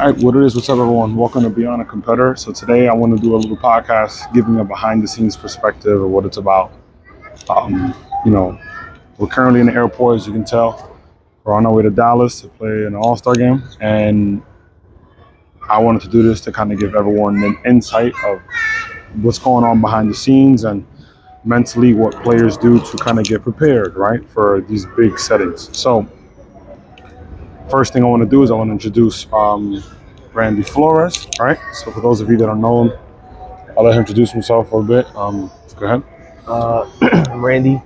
All right, what it is, what's up, everyone? Welcome to Beyond a Competitor. So today I want to do a little podcast giving a behind-the-scenes perspective of what it's about. You know, we're currently in the airport, as you can tell. We're on our way to Dallas to play an All-Star game, and I wanted to do this to kind of give everyone an insight of what's going on behind the scenes and mentally what players do to kind of get prepared, right, for these big settings. So first thing I want to do is I want to introduce Randy Flores, right? So for those of you that don't know him, I'll let him introduce himself for a bit. Go ahead. I'm Randy.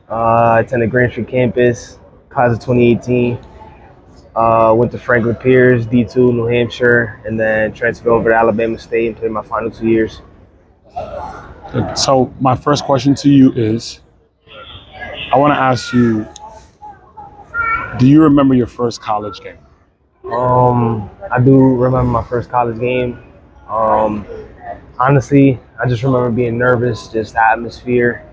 I attended Grand Street campus, class of 2018. Went to Franklin Pierce, D2, New Hampshire, and then transferred over to Alabama State and played my final 2 years. Good. So my first question to you is, I want to ask you, do you remember your first college game? I do remember my first college game. Honestly, I just remember being nervous, just the atmosphere.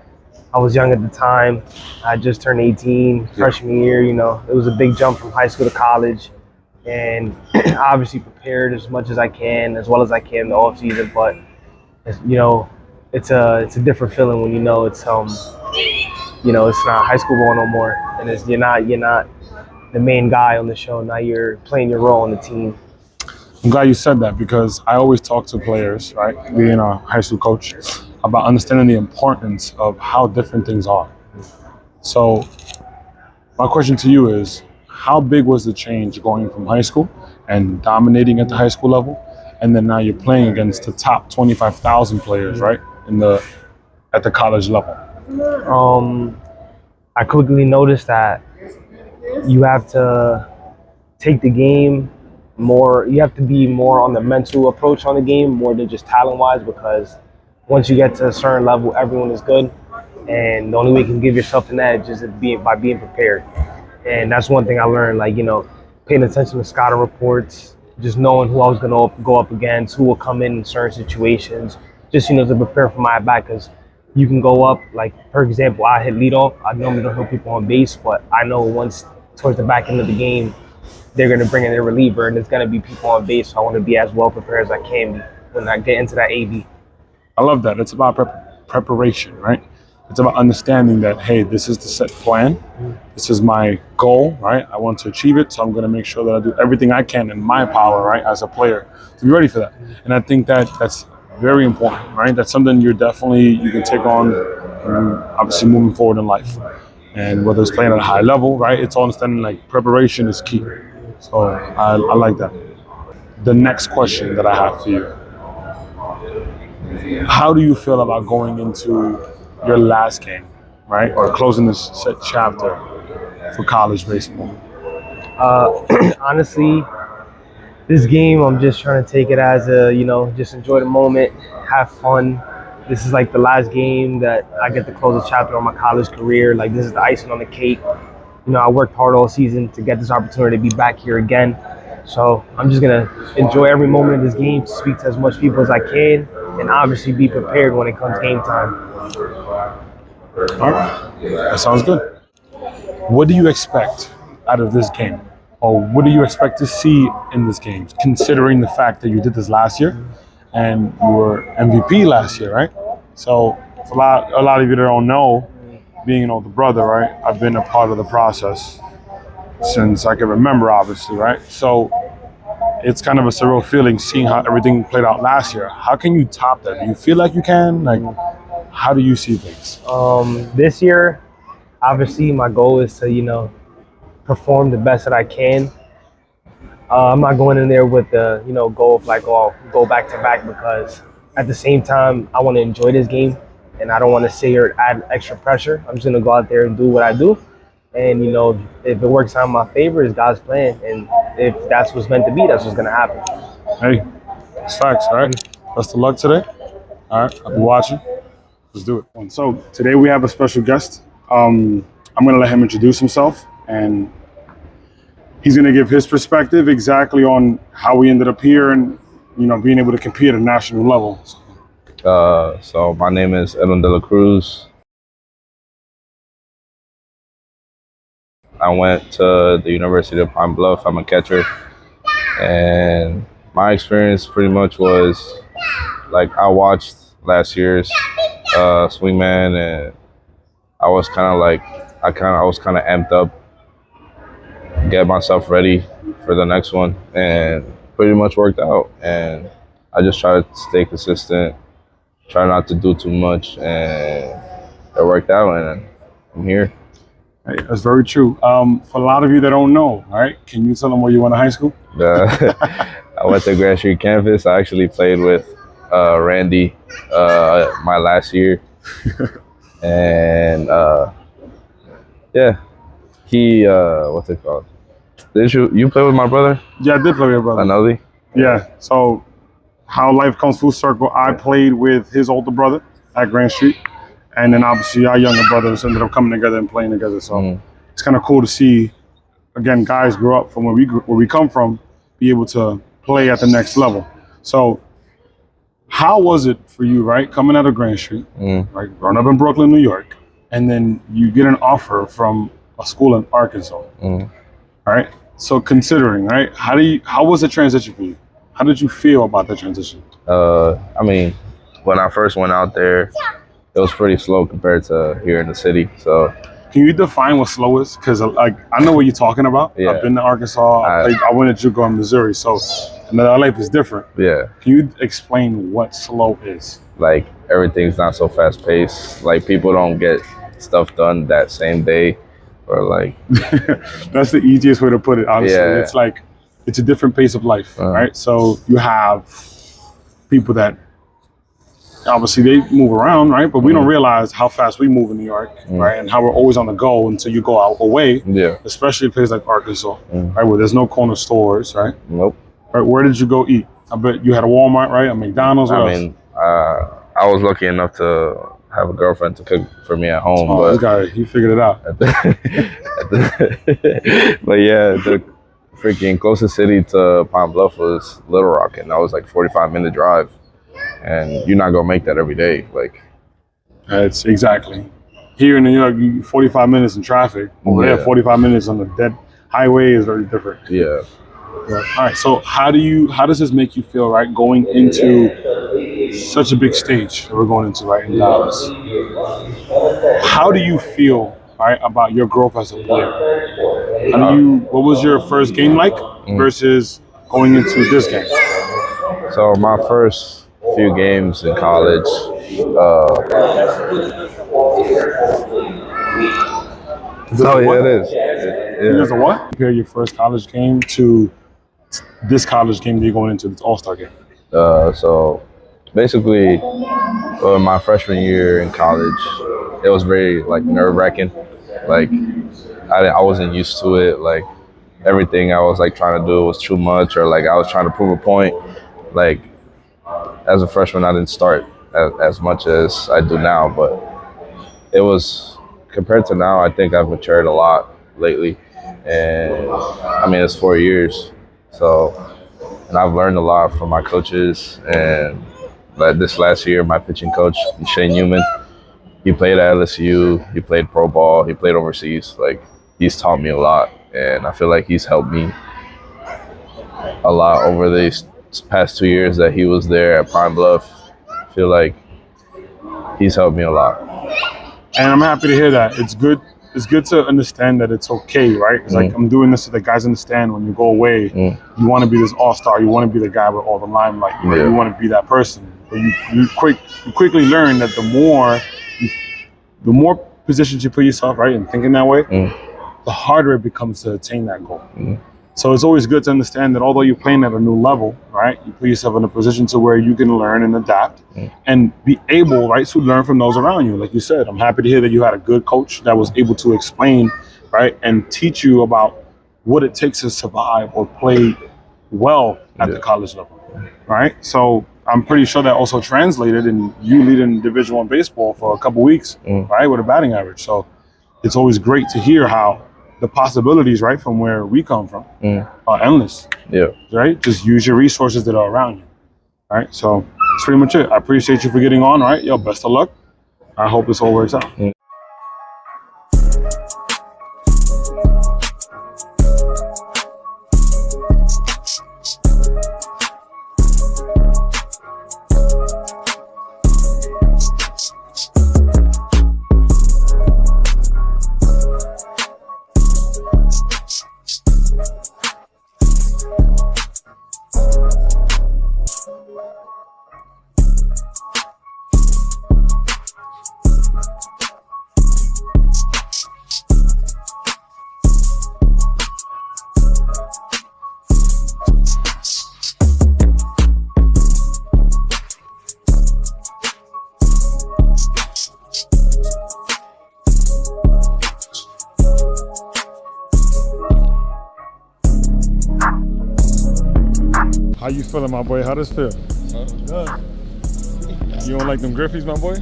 I was young at the time. I just turned 18, freshman year, It was a big jump from high school to college. And I obviously prepared as much as I can, as well as I can in the off season. But, it's a different feeling when it's it's not high school ball no more. And you're not the main guy on the show. Now you're playing your role on the team. I'm glad you said that because I always talk to players, right, being a high school coach, about understanding the importance of how different things are. So my question to you is, how big was the change going from high school and dominating at the high school level, and then now you're playing against the top 25,000 players, right, at the college level? I quickly noticed that you have to take the game more. You have to be more on the mental approach on the game more than just talent-wise, because once you get to a certain level, everyone is good, and the only way you can give yourself an edge is by being prepared. And that's one thing I learned, paying attention to scouting reports, just knowing who I was going to go up against, who will come in certain situations, just, to prepare for my back, because you can go up, for example, I hit leadoff. I normally don't hit people on base, but I know once towards the back end of the game, they're going to bring in their reliever, and there's going to be people on base, so I want to be as well prepared as I can be when I get into that AB. I love that. It's about preparation, right? It's about understanding that, hey, this is the set plan. This is my goal, right? I want to achieve it, so I'm going to make sure that I do everything I can in my power, right, as a player, to be ready for that. And I think that's very important, right? That's something you can take on, obviously moving forward in life. And whether it's playing at a high level, right, it's all understanding preparation is key. So I like that. The next question that I have for you: how do you feel about going into your last game, right, or closing this set chapter for college baseball? Honestly, this game, I'm just trying to take it as just enjoy the moment, have fun. This is the last game that I get to close a chapter on my college career. This is the icing on the cake. I worked hard all season to get this opportunity to be back here again. So I'm just going to enjoy every moment of this game, to speak to as much people as I can, and obviously be prepared when it comes game time. All right, that sounds good. What do you expect out of this game? Or what do you expect to see in this game, considering the fact that you did this last year and you were MVP last year, right? So for a lot of you that don't know, being an older brother, right, I've been a part of the process since I can remember, obviously, right? So it's kind of a surreal feeling seeing how everything played out last year. How can you top that? Do you feel like you can? How do you see things? This year, obviously, my goal is to, perform the best that I can. I'm not going in there with the, goal of go back to back, because at the same time, I want to enjoy this game, and I don't want to sit here and add extra pressure. I'm just going to go out there and do what I do. And, if it works out in my favor, it's God's plan. And if that's what's meant to be, that's what's going to happen. Hey, it's facts, all right? Best of luck today. All right, I'll be watching. Let's do it. So today we have a special guest. I'm going to let him introduce himself, and he's going to give his perspective exactly on how we ended up here and, being able to compete at a national level. So my name is Edwin Delacruz. I went to the University of Pine Bluff. I'm a catcher. And my experience pretty much was like I watched last year's swingman, and I was kind of like I was kind of amped up, get myself ready for the next one, and pretty much worked out. And I just try to stay consistent, try not to do too much, and it worked out, and I'm here. Hey, that's very true. For a lot of you that don't know, all right, can you tell them where you went to high school? I went to Grand Street campus. I actually played with Randy my last year, and yeah, he what's it called? Did you play with my brother? Yeah, I did play with your brother. Anelli? Yeah. So how life comes full circle, I played with his older brother at Grand Street. And then obviously our younger brothers ended up coming together and playing together. So it's kind of cool to see, again, guys grow up from where we come from, be able to play at the next level. So how was it for you, right, coming out of Grand Street, right, growing up in Brooklyn, New York, and then you get an offer from a school in Arkansas, all right? So considering, right, how was the transition for you? How did you feel about the transition? I mean, when I first went out there, it was pretty slow compared to here in the city. So, can you define what slow is? Because like I know what you're talking about. Yeah. I've been to Arkansas. I went to JUCO in Missouri, so our life is different. Yeah. Can you explain what slow is? Like everything's not so fast paced. Like people don't get stuff done that same day, or like. That's the easiest way to put it. Honestly, Yeah. It's like it's a different pace of life, right? So you have people that. Obviously, they move around, right? But we don't realize how fast we move in New York, right? And how we're always on the go until you go out away, especially a place like Arkansas, right? Where there's no corner stores, right? Nope. Right, where did you go eat? I bet you had a Walmart, right? A McDonald's, what else? I was lucky enough to have a girlfriend to cook for me at home. Oh, but this guy, he figured it out. But yeah, the freaking closest city to Pine Bluff was Little Rock, and that was like 45-minute drive. And you're not gonna make that every day, like. It's exactly. Here in New York, 45 minutes in traffic. Over there, 45 minutes on the dead highway is very different. Yeah. All right. So how does this make you feel, right? Going into such a big stage that we're going into, right, in Dallas. How do you feel, right, about your growth as a player? What was your first game like versus going into this game? So my first few games in college, it is. There's a what? Compare your first college game to this college game that you're going into, this All-Star game. So basically, my freshman year in college, it was very like nerve-wracking. Like I wasn't used to it. Like everything I was like trying to do was too much, or like I was trying to prove a point. Like as a freshman, I didn't start as much as I do now, but it was compared to now. I think I've matured a lot lately, and I mean it's 4 years, and I've learned a lot from my coaches. And like this last year, my pitching coach Shane Newman, he played at LSU, he played pro ball, he played overseas. Like he's taught me a lot, and I feel like he's helped me a lot over these past 2 years that he was there at Pine Bluff. I feel like he's helped me a lot. And I'm happy to hear that. It's good to understand that it's okay, right? It's like I'm doing this so that guys understand when you go away, you want to be this all-star, you want to be the guy with all the limelight, right? You want to be that person. But you quickly learn that the more positions you put yourself, right, and thinking that way, the harder it becomes to attain that goal. So it's always good to understand that although you're playing at a new level, right, you put yourself in a position to where you can learn and adapt and be able, right, to learn from those around you. Like you said, I'm happy to hear that you had a good coach that was able to explain, right, and teach you about what it takes to survive or play well at the college level, right? So I'm pretty sure that also translated in you leading Division I baseball for a couple weeks, right, with a batting average. So it's always great to hear how the possibilities, right, from where we come from are endless. Right? Just use your resources that are around you. All right? So that's pretty much it. I appreciate you for getting on, all right? Yo, best of luck. I hope this all works out. How you feeling, my boy? How does it feel? Good. You don't like them Griffies, my boy?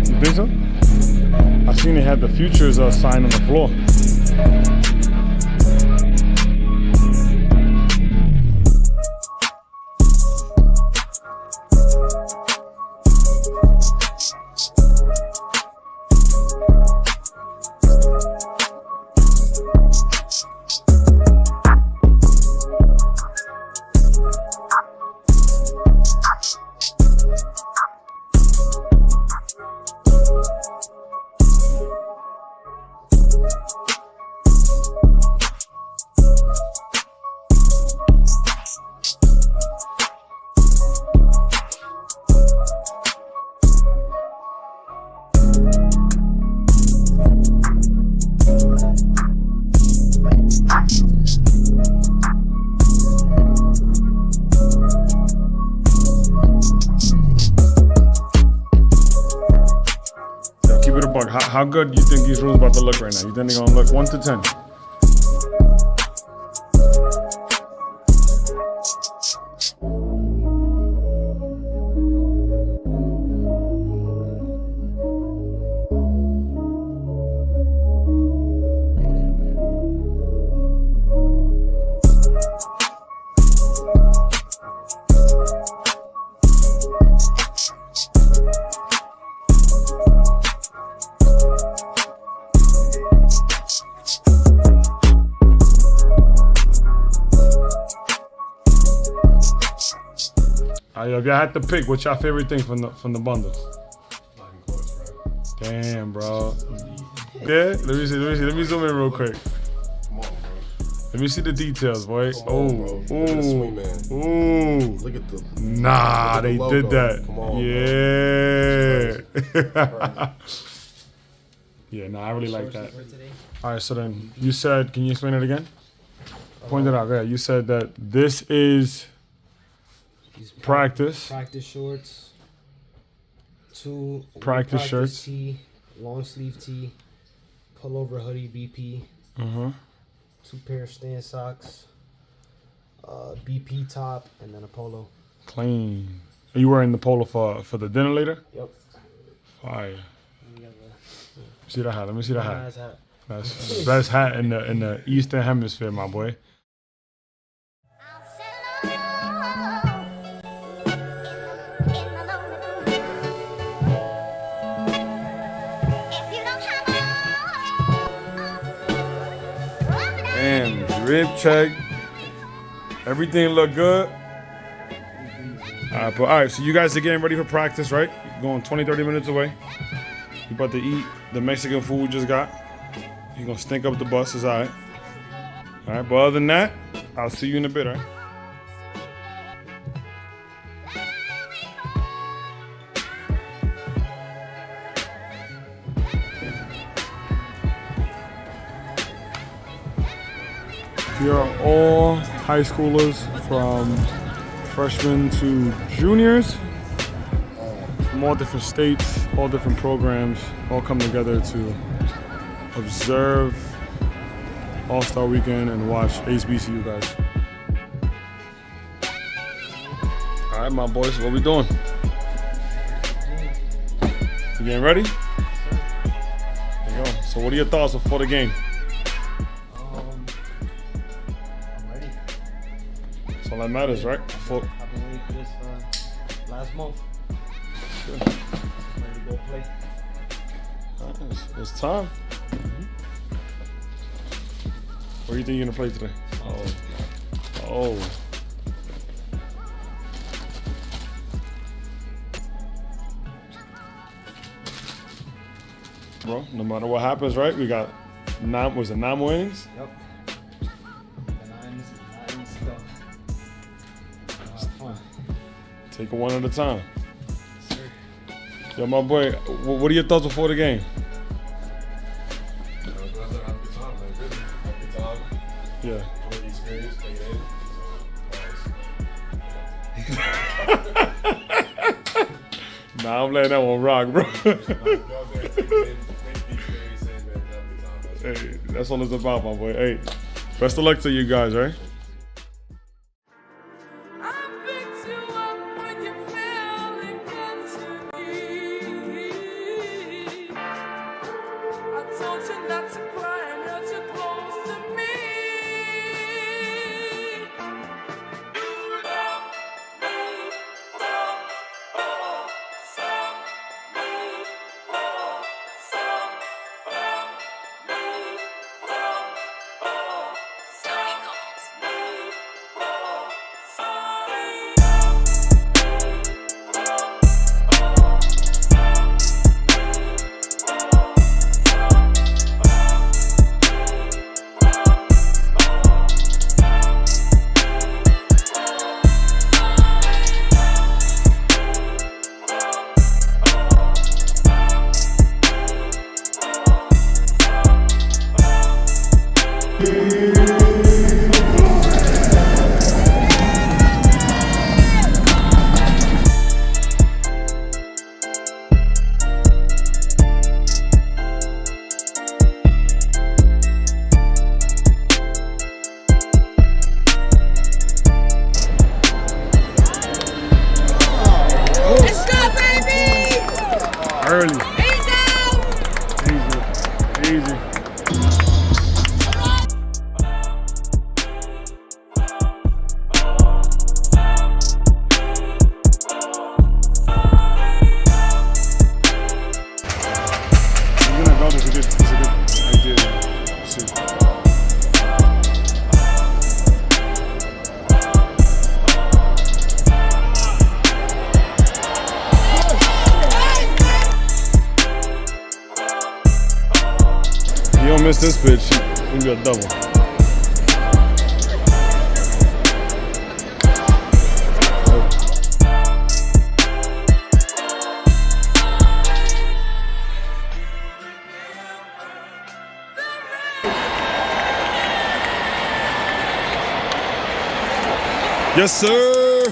You think so? I seen they had the Futures sign on the floor. Keep it a buck. How good do you think these rooms about to look right now? You think they're gonna look 1 to 10? If y'all had to pick, what's your favorite thing from the bundle? Damn, bro. Yeah, let me see. Let me zoom in real quick. Come on, bro. Let me see the details, boy. Come on, bro. Look at the swing, man. Look at the. Nah, look at the they logo. did that. Come on, Yeah. Yeah, nah, I really like that. All right, so then you said, can you explain it again? Point it out. Yeah, you said that this is practice. Practice shorts. Two Practice shirts. tee, long sleeve tee, pullover hoodie BP. 2 pair of stand socks. BP top and then a polo. Clean. Are you wearing the polo for the dinner later? Yep. Fire. We got See the hat. Let me see the hat. nice hat. That's the best hat in the Eastern Hemisphere, my boy. Damn, rib check. Everything look good. All right, so you guys are getting ready for practice, right? You're going 20, 30 minutes away. You about to eat the Mexican food we just got. You're gonna stink up the bus, it's all right. All right, but other than that, I'll see you in a bit, all right? We are all high schoolers from freshmen to juniors from all different states, all different programs, all come together to observe All-Star Weekend and watch HBCU guys. All right, my boys, what we doing? You getting ready? There you go. So what are your thoughts before the game? I'm ready. That's all that matters, right? I've been waiting for this last month. Good. Ready to go play. All right, it's time. Where do you think you're gonna play today? Oh. Bro, no matter what happens, right? We got 9 more innings? Yep. The nines stuff. Fun. Take it one at a time. Yes, sir. Yo, my boy, what are your thoughts before the game? Nah, I'm letting that one rock, bro. Hey, that's all it's about, my boy. Hey, best of luck to you guys, right? Early. Easy. You're gonna go. It's a good idea. Let's see. You don't miss this pitch, you can get a double. Yes, sir.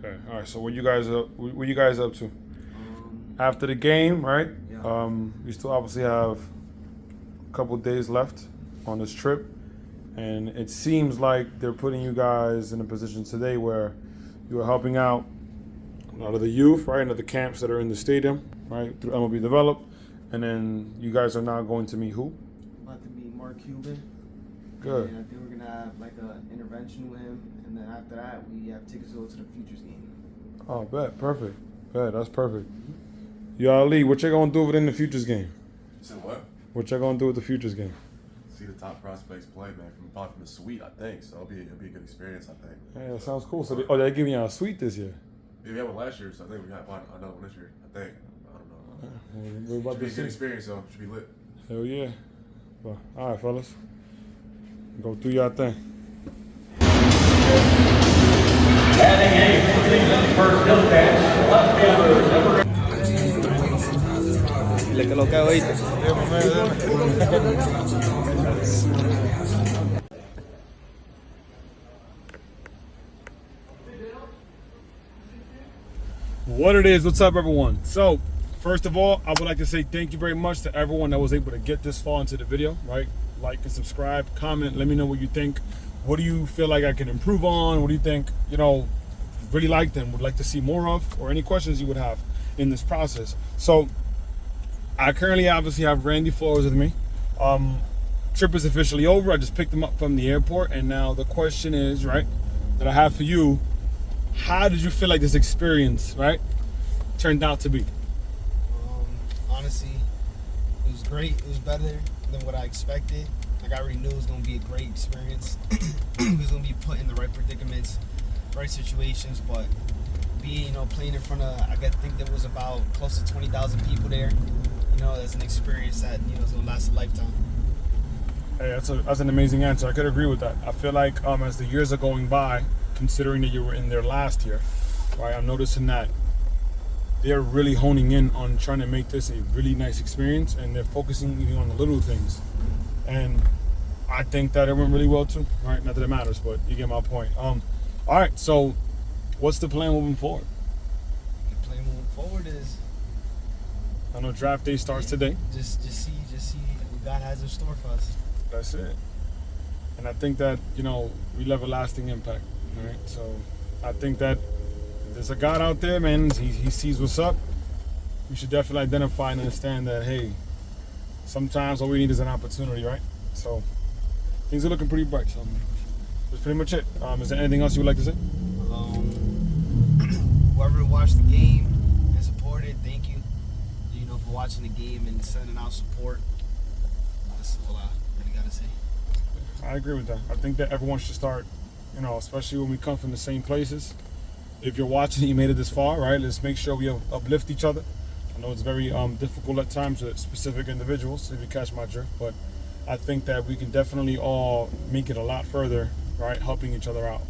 Okay, all right. So what you guys up to? After the game, right? Yeah. You still obviously have a couple days left on this trip, and it seems like they're putting you guys in a position today where you are helping out a lot of the youth, right, into the camps that are in the stadium, right, through MLB Develop, and then you guys are now going to meet who? About to meet Mark Cuban. Good. And I think we're gonna have like an intervention with him, and then after that we have tickets to go to the Futures game. Oh, bet, perfect. Bet, that's perfect. Yo, Ali, what you gonna do within the Futures game? So what? What you gonna do with the Futures game? See the top prospects play, man, from the suite, I think. So it'll be a good experience, I think. Yeah, that sounds cool. So, they're giving you a suite this year. Yeah, we had one last year, so I think we got another one this year. I think. I don't know. We're about Should be to a see. good experience, though. Should be lit. Hell yeah. Well, all right, fellas. Go do your thing. Le que lo que oíste. What it is, what's up, everyone? So, first of all, I would like to say thank you very much to everyone that was able to get this far into the video, right? Like and subscribe, comment, let me know what you think. What do you feel like I can improve on? What do you think, really liked and would like to see more of, or any questions you would have in this process? So, I currently obviously have Randy Flores with me. Trip is officially over. I just picked him up from the airport, and now the question is, right, that I have for you, how did you feel like this experience, right, turned out to be? Honestly, it was great. It was better than what I expected. Like, I already knew it was going to be a great experience. We was going to be put in the right predicaments, right situations, but playing in front of, I think there was about close to 20,000 people there. That's an experience that, is going to last a lifetime. Hey, that's an amazing answer. I could agree with that. I feel like as the years are going by, considering that you were in there last year, right, I'm noticing that they're really honing in on trying to make this a really nice experience, and they're focusing even on the little things. And I think that it went really well too, right? Not that it matters, but you get my point. All right, so what's the plan moving forward? The plan moving forward is, I know draft day starts today. Just see what God has in store for us. That's it. And I think that, we leave a lasting impact, right? So I think that there's a God out there, man. He sees what's up. We should definitely identify and understand that, hey, sometimes all we need is an opportunity, right? So things are looking pretty bright. So that's pretty much it. Is there anything else you would like to say? Whoever watched the game and supported, thank you. For watching the game and sending out support. That's all I really gotta say. I agree with that. I think that everyone should start, especially when we come from the same places. If you're watching, you made it this far, right? Let's make sure we uplift each other. I know it's very difficult at times with specific individuals, if you catch my drift, but I think that we can definitely all make it a lot further, right? Helping each other out.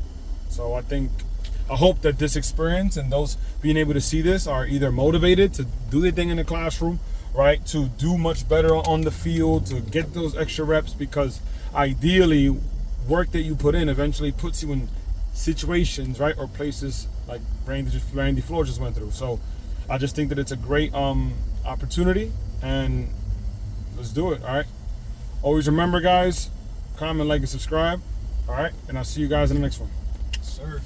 So I hope that this experience and those being able to see this are either motivated to do their thing in the classroom, right? To do much better on the field, to get those extra reps, because ideally work that you put in eventually puts you in situations, right? Or places like Randy Flores just went through. So I just think that it's a great opportunity, and let's do it, all right? Always remember, guys, comment, like, and subscribe, all right? And I'll see you guys in the next one. Sir.